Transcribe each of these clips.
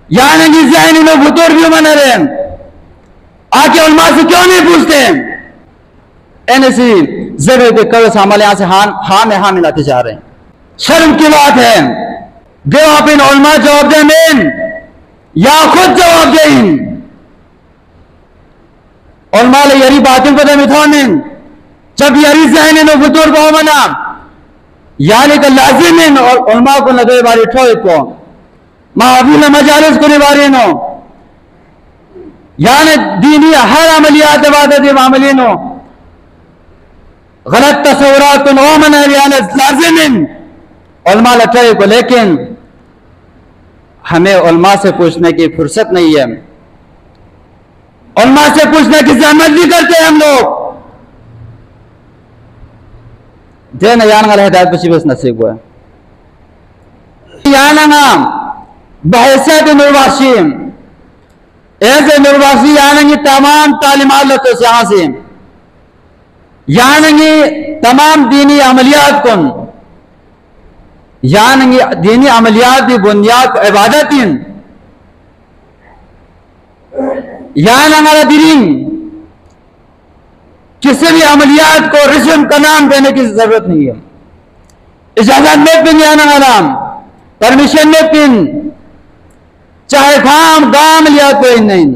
यानी कि ज़हनी में बुजुर्ग भी बना रहे आके उलमा से क्यों नहीं पूछते? ऐसी जरूरत पे कल हमारे यहाँ से हाँ में हाँ मिलाते जा रहे हैं। शर्म की बात है। दे आप इन उलमा जवाब दें या खुद जवाब दें। उलमा ले यरी बातें पता मिथानें जब यरी ज़हनी में बुजुर्ग हो मना यानी कि लाजिम इन उलमा को नदे बारी ठोए को महबूब मजालिस को निवारे नो यानी दीनी हर अमलियात इबादत मामलीन हो गलत तस्वुरात को नो मना यानी लाजिम इन उलमा लटाए को। लेकिन हमें उलमा से पूछने की फुर्सत नहीं है। उलमा से पूछने की जहमत भी करते हैं हम लोग। देन यान गल हिदायत बची बस नसीब हुआ याना नाम बहैसियत निर्वासीम ऐसे निर्वासी यानी तमाम तालीमात लतो से हासिल यानी तमाम दीनी अमलियात कुन यानी दीनी अमलियात की बुनियाद इबादत यानी दीन किसी भी अमलियात को रिस्म का नाम देने की जरूरत नहीं है। इजाजत में पिन या नाम परमिशन में पिन चाहे काम गाम लिया कोई नहीं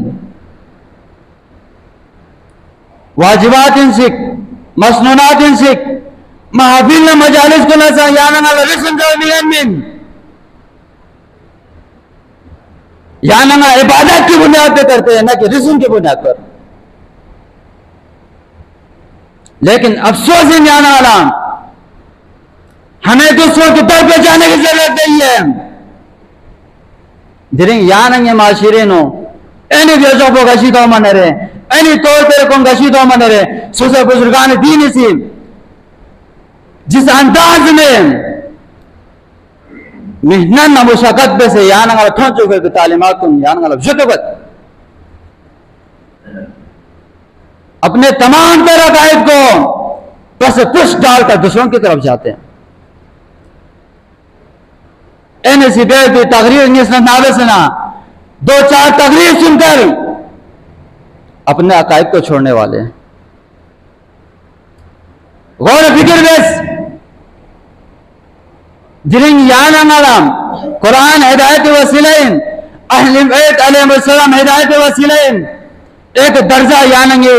वाजिबात इन सिख मसनूनात इन सिख महफिल न मजालिस को नसा याना रिस्म याना इबादत की बुनियाद पे करते हैं ना कि रिस्म की बुनियाद पर। लेकिन अफसोस है याना आलाम हमें दूसरों की तरफ पे जाने की जरूरत नहीं है। दिरिंग यानंगे माशिरे नो एनी व्यजों को गशी दो मन रहे एनी तौर पर को गशी दो मन रहे सुसे बुजुर्गान दीन सी जिस अंदाज में मेहनत न मुशक्कत पे से यानंगा थों चुके की तालीमात को यानंगा जुतबत अपने तमाम तरह कायद को बस पुश डालकर दूसरों की तरफ जाते हैं। एनएसी बेटी तकरीर नावे से ना दो चार तकरीर सुनकर अपने अकायद को छोड़ने वाले हैं। गौर फिक्र बेस दिलिंग यानाम कुरान हिदायत वसीलें अहले बैत अलैहिस्सलाम हिदायत वसीलें एक दर्जा यानंगे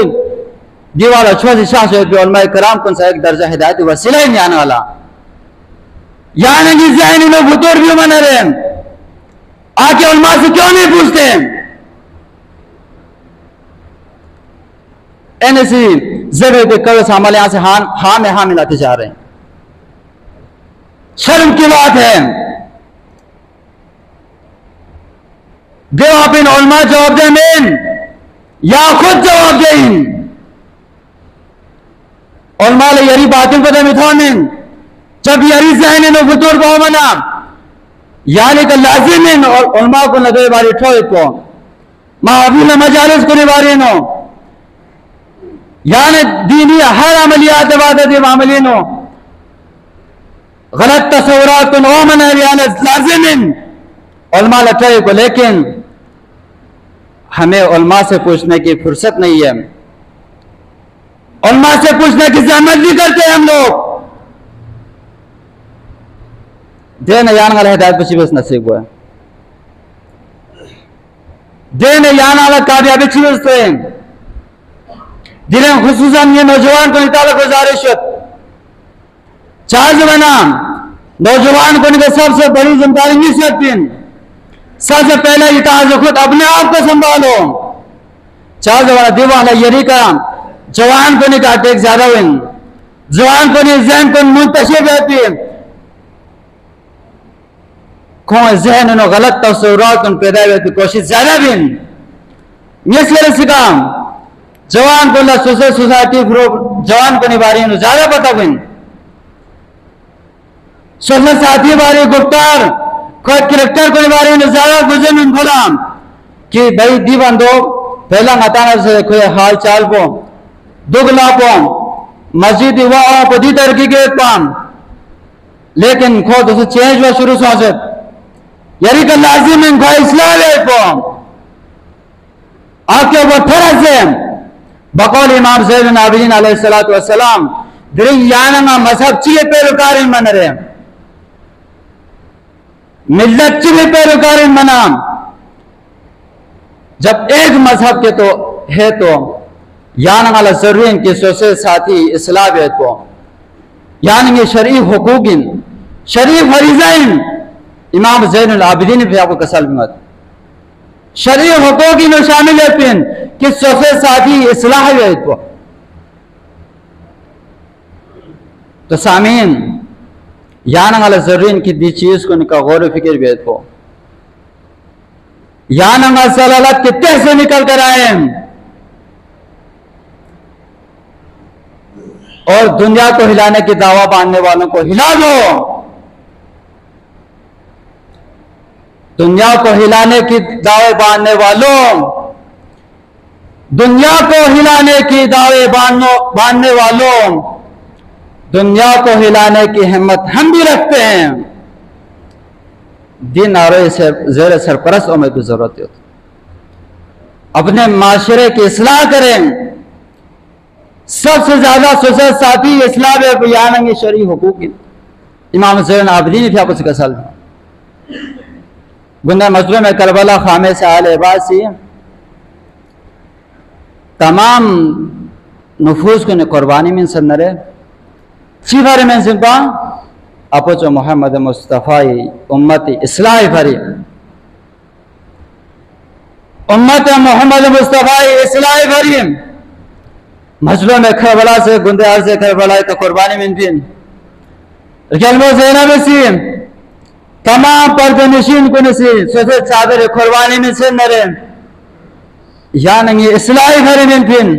दीवाला छोटी शाह उलमा कराम कौन सा एक दर्जा हिदायत वसीलें यान वाला यानी ज़हनी में बुजुर्ग भी बना रहे आके उलमा से क्यों नहीं पूछते? ऐसी जरूरत पे कल हमारे यहाँ से हाँ में हाँ मिलाते जा रहे हैं। शर्म की बात है। दे आप इन उलमा जवाब दें या खुद जवाब दें। उलमा ले यरी बातें पता मिथानें जब यरी ज़हनी में बुजुर्ग हो मना यानी कि लाजिम इन उलमा को नदे बारी ठोए को महबूब मजालिस को निवारे नो यानी दीनी हर अमलियात इबादत मामलीन हो गलत तस्वुरात को नो मना यानी लाजिम इन उलमा लटाए को। लेकिन हमें उलमा से पूछने की फुर्सत नहीं है। उलमा से पूछने की जहमत भी करते हैं हम लोग। देन यान गल हिदायत बची बस नसीब हुआ देन यान वाला कामयाबी छिड़ते हैं। दिलें खुसूसन ये नौजवान को निकाला गुजारिश चार जमाना नौजवान को निकल सबसे बड़ी जिम्मेदारी नहीं सकती। सबसे पहले इताज खुद अपने आप को संभालो। चार जमाना दीवाना यरी का जवान को निकाल टेक ज्यादा हुई जवान को नहीं जहन को मुंतशिर रहती है जहन नो गलत तस्वुरात पैदा हुए की कोशिश ज्यादा भी सिकाम जवान को सोसाइटी ग्रुप जवान को निभारी ज्यादा पता हुई सोशल साथी बारी गुप्तार कोई करेक्टर को निभारी ज्यादा गुजर भलाम कि भाई दी बंदो पहला मताना से कोई हाल चाल को दुगला को मस्जिद हुआ को दी तरक्की के पाम लेकिन खुद उसे चेंज हुआ शुरू से यारी का लाजिम इनको इस्लाम है को आके वो थोड़ा से बकौल इमाम ज़ैनुल आबिदीन अलैहिस्सलातु वस्सलाम दिरिंग याना मजहब चिले पेरुकारी मन रहे मिल्लत चिले पेरुकारी मनाम जब एक मजहब के तो है तो याना वाला जरूरी कि सोसे साथी इस्लाम है तो यानी शरीय हुकूकिन शरीय फरीज़ाइन इमाम ज़ैनुल आबिदीन भी आपको कसल मत शरीय हुकूकी में शामिल है पिन कि सोसे साथी इस्लाह है तो सामीन याना वाला जरूरी कि दी चीज को निका गौर फिक्र भी को याना सलालत कितने से निकल कर आए और दुनिया को हिलाने की दावा बांधने वालों को हिला दो दुनिया को हिलाने की दावे बांधने वालों दुनिया को हिलाने की दावे बांधने वालों दुनिया को हिलाने की हिम्मत हम भी रखते हैं दिन आ रहे से ज़ेर सरपरस्त होने की जरूरत है अपने माशरे की इस्लाह करें सबसे ज्यादा सोशल साथी इस्लाम बयान शरई हुकूक इमाम ज़ैनुल आबिदीन भी आपको कसल गुंडा मजलू में करबला खामे से आल अब्बासी तमाम नफूस को कुर्बानी में सन्नरे ची भरे में सिंपा अपोचो मोहम्मद मुस्तफ़ाई उम्मती इस्लाही भरी उम्मत मोहम्मद मुस्तफ़ाई इस्लाही भरी मजलू में करबला से गुंडे से करबला का कुर्बानी में फिन ज़ैनब तमाम पर्दे नशीन को नसीन सोचे चादर कुर्बानी में से नरे या नहीं इस्लाही भरी में फिन